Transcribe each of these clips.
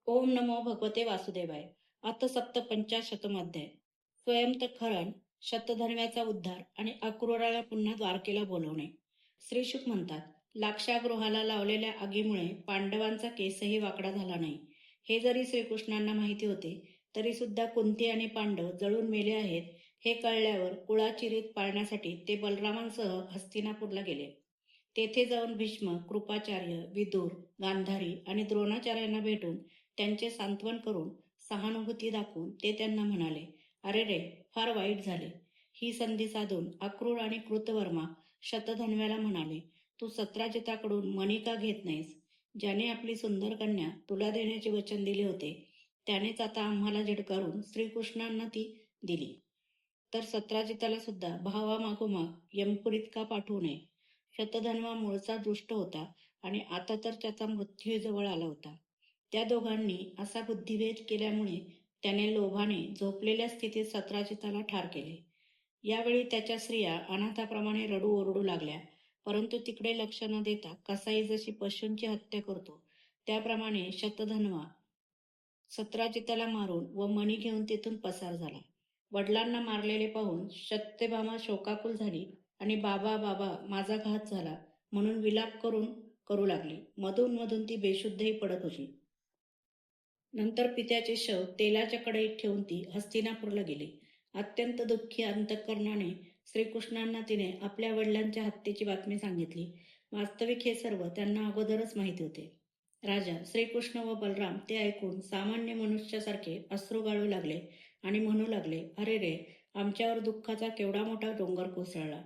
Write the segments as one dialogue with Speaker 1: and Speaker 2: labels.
Speaker 1: ओम नमो भगवते वासुदेवाय. अथ सप्त पंचाशतमध्ये स्वयंतखरण, शतधन्व्याचा उद्धार आणि अक्रूराला पुन्हा द्वारकेला बोलवणे. श्रीशुक म्हणतात, लाक्षागृहाला लावलेल्या आगीमुळे पांडवांचा केसही वाकडा झाला नाही. हे जरी श्रीकृष्णांना माहिती होते, तरी सुद्धा कुंती आणि पांडव जळून मेले आहेत हे कळल्यावर कुळाची रीत पाळण्यासाठी ते बलरामांसह हस्तिनापूरला गेले. तेथे जाऊन भीष्म, कृपाचार्य, विदुर, गांधारी आणि द्रोणाचार्यांना भेटून त्यांचे सांत्वन करून सहानुभूती दाखवून ते त्यांना म्हणाले, अरे रे, फार वाईट झाले. ही संधी साधून अक्रूर आणि कृतवर्मा शतधन्व्याला म्हणाले, तू सत्राजिताकडून मणी का घेत नाहीस? ज्याने आपली सुंदर कन्या तुला देण्याचे वचन दिले होते त्यानेच आता आम्हाला झिडकारून श्रीकृष्णांना ती दिली. तर सत्राजिताला सुद्धा भावामागोमाग यमपुरीत का पाठवू नये? शतधन्वा मूळचा दुष्ट होता आणि आता तर त्याचा मृत्यू जवळ आला होता. त्या दोघांनी असा बुद्धिभेद केल्यामुळे त्याने लोभाने झोपलेल्या स्थितीत सत्राजिताला ठार केले. यावेळी त्याच्या स्त्रिया अनाथाप्रमाणे रडू ओरडू लागल्या, परंतु तिकडे लक्ष न देता कसाई जशी पशूंची हत्या करतो त्याप्रमाणे शतधन्वा सत्राजिताला मारून व मणी घेऊन तिथून पसार झाला. वडिलांना मारलेले पाहून सत्यभामा शोकाकुल झाली आणि बाबा बाबा माझा घात झाला म्हणून विलाप करू लागली. मधून मधून ती बेशुद्धही पडत होती. नंतर पित्याचे शव तेलाच्या कढईत ठेवून ती हस्तिनापूरला गेली. अत्यंत दुःखी अंतःकरणाने श्रीकृष्णांना तिने आपल्या वडिलांच्या हत्येची बातमी सांगितली. वास्तविक हे सर्व त्यांना अगोदरच माहिती होते. राजा श्रीकृष्ण व बलराम ते ऐकून सामान्य मनुष्यासारखे अश्रू गाळू लागले आणि म्हणू लागले, अरे रे, आमच्यावर दुःखाचा केवढा मोठा डोंगर कोसळला.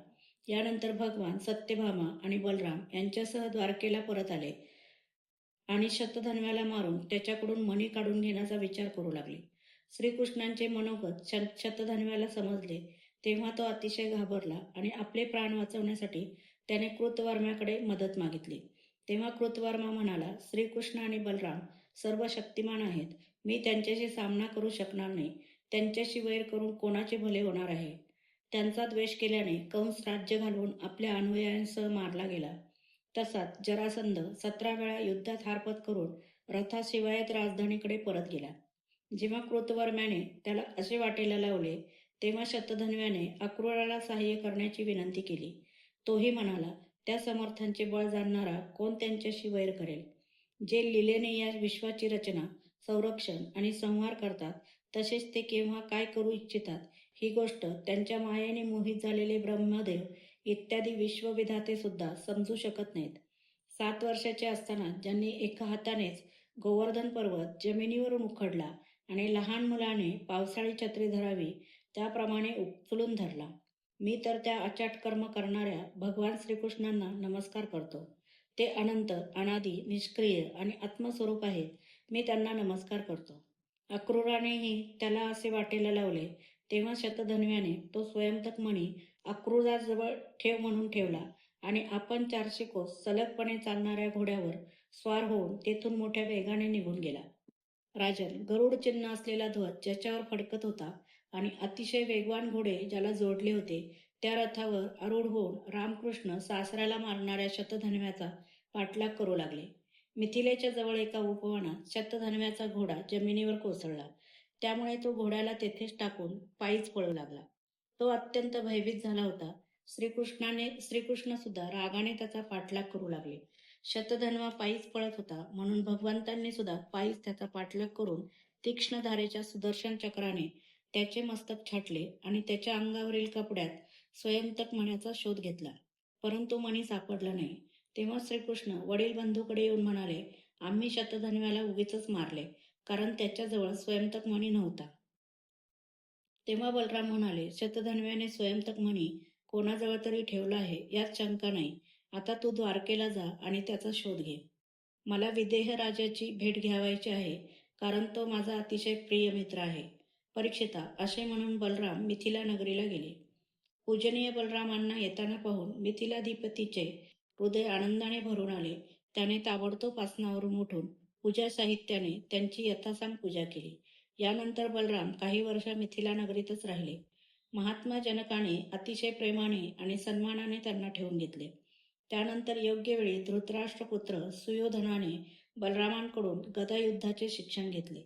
Speaker 1: यानंतर भगवान सत्यभामा आणि बलराम यांच्यासह द्वारकेला परत आले आणि शतधन्व्याला मारून त्याच्याकडून मणी काढून घेण्याचा विचार करू लागले. श्रीकृष्णांचे मनोगत शतधन्व्याला समजले तेव्हा तो अतिशय घाबरला आणि आपले प्राण वाचवण्यासाठी त्याने कृतवर्म्याकडे मदत मागितली. तेव्हा कृतवर्मा म्हणाला, श्रीकृष्ण आणि बलराम सर्व शक्तिमान आहेत. मी त्यांच्याशी सामना करू शकणार नाही. त्यांच्याशी वैर करून कोणाचे भले होणार आहे? त्यांचा द्वेष केल्याने कंस राज्य घालवून आपल्या अनुयायांसह मारला गेला. तसाच जरासंध 17 वेळा युद्धात हार पत्करून रथाशिवायत राजधानीकडे परत गेला. जेव्हा कृतवर्म्याने त्याला असे वाटेला लावले तेव्हा शतधन्व्याने अक्रूराला सहाय्य करण्याची विनंती केली. तोही म्हणाला, त्या समर्थांचे बळ जाणणारा कोण त्यांच्याशी वैर करेल? जे लीलेने या विश्वाची रचना, संरक्षण आणि संहार करतात, तसेच ते केव्हा काय करू इच्छितात ही गोष्ट त्यांच्या मायेने मोहित झालेले ब्रह्मदेव इत्यादी विश्वविधाते सुद्धा समजू शकत नाहीत. 7 वर्षाचे असताना ज्यांनी एका हातानेच गोवर्धन पर्वत जमिनीवरून उखडला आणि लहान मुलाने पावसाळी छत्री धरावी त्याप्रमाणे उचलून धरला. मी तर त्या अचाट कर्म करणाऱ्या भगवान श्रीकृष्णांना नमस्कार करतो. ते अनंत, अनादी, निष्क्रिय आणि आत्मस्वरूप आहेत. मी त्यांना नमस्कार करतो. अक्रूरानेही त्याला असे वाटेला लावले तेव्हा शतधन्व्याने तो स्वयंतक मणी अक्रूराजवळ ठेव म्हणून ठेवला आणि आपण 400 कोस सलगपणे चालणाऱ्या घोड्यावर स्वार होऊन तेथून मोठ्या वेगाने निघून गेला. राजन, गरुड चिन्ह असलेला ध्वज ज्याच्यावर फडकत होता आणि अतिशय वेगवान घोडे ज्याला जोडले होते त्या रथावर आरूढ होऊन रामकृष्ण सासऱ्याला मारणाऱ्या शतधन्व्याचा पाठलाग करू लागले. मिथिलेच्या जवळ एका उपवनात शतधन्व्याचा घोडा जमिनीवर कोसळला. त्यामुळे तो घोड्याला तेथेच टाकून पायीच पळू लागला. तो अत्यंत भयभीत झाला होता. श्रीकृष्ण सुद्धा रागाने त्याचा पाठलाग करू लागले. शतधन्वा पायीच पळत होता म्हणून भगवंतांनी सुद्धा पायीच त्याचा पाठलाग करून तीक्ष्ण धारेच्या सुदर्शन चक्राने त्याचे मस्तक छाटले आणि त्याच्या अंगावरील कपड्यात स्वयंतक मण्याचा शोध घेतला, परंतु मणी सापडला नाही. तेव्हा श्रीकृष्ण वडील बंधूकडे येऊन म्हणाले, आम्ही शतधन्व्याला उगीचच मारले, कारण त्याच्याजवळ स्वयंतक मणी नव्हता. तेव्हा बलराम म्हणाले, शतधन्व्याने स्वयंतक मणी कोणाजवळ तरी ठेवला आहे यात शंका नाही. आता तू द्वारकेला जा आणि त्याचा शोध घे. मला विदेह राजाची भेट घ्यावायची आहे, कारण तो माझा अतिशय प्रिय मित्र आहे. परीक्षिता, असे म्हणून बलराम मिथिला नगरीला गेले. पूजनीय बलरामांना येताना पाहून मिथिलाधिपतीचे हृदय आनंदाने भरून आले. त्याने ताबडतोब आसनावरून उठून पूजा साहित्याने त्यांची यथासांग पूजा केली. यानंतर बलराम काही वर्ष मिथिला नगरीतच राहिले. महात्मा जनकाने अतिशय प्रेमाने आणि सन्मानाने त्यांना ठेवून घेतले. त्यानंतर योग्य वेळी धृतराष्ट्रपुत्र सुयोधनाने बलरामांकडून गदायुद्धाचे शिक्षण घेतले.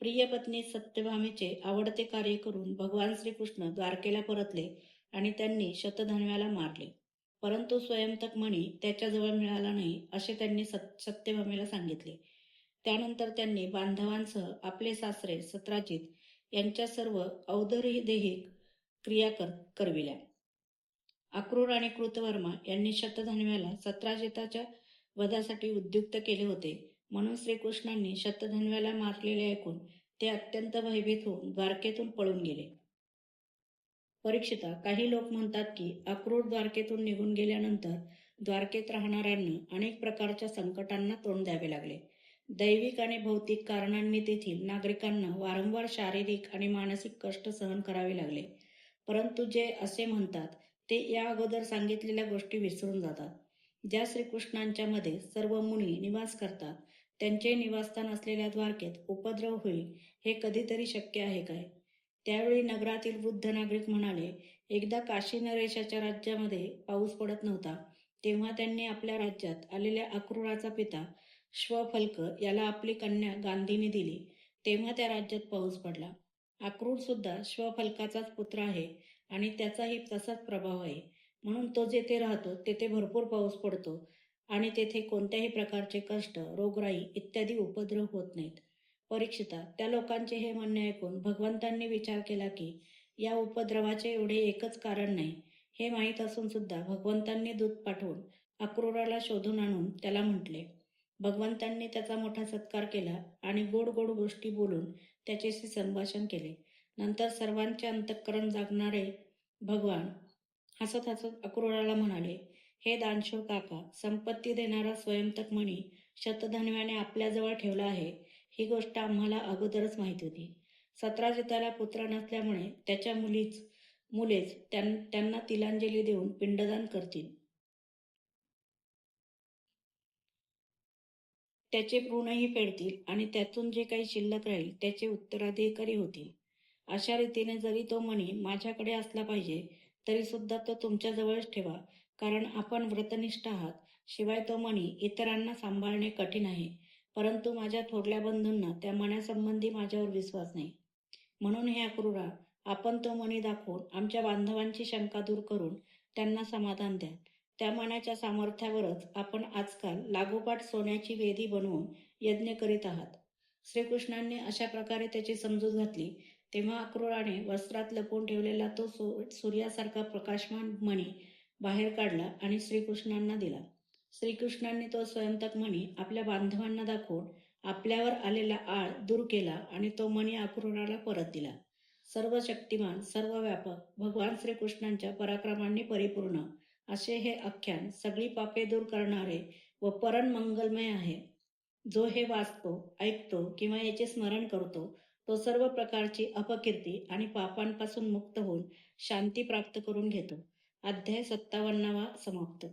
Speaker 1: प्रिय पत्नी सत्यभामेचे आवडते कार्य करून भगवान श्रीकृष्ण द्वारकेला परतले आणि त्यांनी शतधन्वाला मारले. परंतु स्वयंतक मणी त्याच्याजवळ मिळाला नाही असे त्यांनी सत्यभामेला सांगितले. त्यानंतर त्यांनी बांधवांसह आपले सासरे सत्राजित यांच्या सर्व औदरदेहिक क्रिया करविल्या. अक्रूर आणि कृतवर्मा यांनी शतधन्वाला सत्राजिताच्या वधासाठी उद्युक्त केले होते. म्हणून श्रीकृष्णांनी शतधन्वाला मारलेले ऐकून ते अत्यंत भयभीत होऊन द्वारकेतून पळून गेले. परीक्षिता, काही लोक म्हणतात की अक्रूर द्वारकेतून निघून गेल्यानंतर द्वारकेत राहणाऱ्यांना अनेक प्रकारच्या संकटांना तोंड द्यावे लागले. दैविक आणि भौतिक कारणांनी तेथील नागरिकांना वारंवार शारीरिक आणि मानसिक कष्ट सहन करावे लागले. परंतु जे असे म्हणतात ते या अगोदर सांगितलेल्या गोष्टी विसरून जातात. ज्या श्रीकृष्णांच्या मध्ये सर्व मुनी निवास करतात त्यांचे निवासस्थान असलेल्या द्वारकेत उपद्रव होईल हे कधीतरी शक्य आहे काय? त्यावेळी नगरातील वृद्ध नागरिक म्हणाले, एकदा काशी नरेशाच्या राज्यामध्ये पाऊस पडत नव्हता तेव्हा त्यांनी आपल्या राज्यात आलेल्या अक्रूराचा पिता श्वफल्क याला आपली कन्या गांधीने दिली. तेव्हा त्या राज्यात पाऊस पडला. अक्रूर सुद्धा श्वफल्काचाच पुत्र आहे आणि त्याचाही तसाच प्रभाव आहे. म्हणून तो जेथे राहतो तेथे भरपूर पाऊस पडतो आणि तेथे कोणत्याही प्रकारचे कष्ट, रोगराई इत्यादी उपद्रव होत नाहीत. परीक्षिता, त्या लोकांचे हे म्हणणे ऐकून भगवंतांनी विचार केला की या उपद्रवाचे एवढे एकच कारण नाही. हे माहीत असून सुद्धा भगवंतांनी दूत पाठवून अक्रूराला शोधून आणून त्याला म्हटले. भगवंतांनी त्याचा मोठा सत्कार केला आणि गोड गोड गोष्टी बोलून त्याच्याशी संभाषण केले. नंतर सर्वांचे अंतःकरण जागणारे भगवान हसत हसत अक्रूराला म्हणाले, हे दानशूर काका, संपत्ती देणारा स्वयंतक मणी शतधन्वाने आपल्याजवळ ठेवला आहे ही गोष्ट आम्हाला अगोदरच माहीत होती. सत्राजिताला पुत्र नसल्यामुळे त्याच्या मुलेच त्यांना तिलांजली देऊन पिंडदान करतील. त्याचे ऋणही फेडतील आणि त्यातून जे काही शिल्लक राहील त्याचे उत्तराधिकारी होतील. अशा रीतीने जरी तो मणी माझ्याकडे असला पाहिजे तरी सुद्धा तो तुमच्याजवळच ठेवा, कारण आपण व्रतनिष्ठ आहात. शिवाय तो मणी इतरांना सांभाळणे कठीण आहे. परंतु माझ्या थोरल्या बंधूंना त्या मण्यासंबंधी माझ्यावर विश्वास नाही. म्हणून हे अक्रूरा, आपण तो मणी दाखवून आमच्या बांधवांची शंका दूर करून त्यांना समाधान द्या. त्या मण्याच्या सामर्थ्यावरच आपण आजकाल लागोपाठ सोन्याची वेदी बनवून यज्ञ करीत आहात. श्रीकृष्णांनी अशा प्रकारे त्याची समजूत घातली तेव्हा अक्रूराने वस्त्रात लपवून ठेवलेला तो सूर्यासारखा प्रकाशमान मणी बाहेर काढला आणि श्रीकृष्णांना दिला. श्रीकृष्णांनी तो स्वयंतक मणी आपल्या बांधवांना दाखवून आपल्यावर आलेला आळ दूर केला आणि तो मणी अक्रूराला परत दिला. सर्व शक्तिमान, सर्व व्यापक भगवान श्रीकृष्णांच्या पराक्रमांनी परिपूर्ण असे हे आख्यान सगळी पापे दूर करणारे व परम मंगलमय आहे. जो हे वाचतो, ऐकतो किंवा याचे स्मरण करतो तो सर्व प्रकारची अपकीर्ती आणि पापांपासून मुक्त होऊन शांती प्राप्त करून घेतो. अध्याय 57 समाप्त.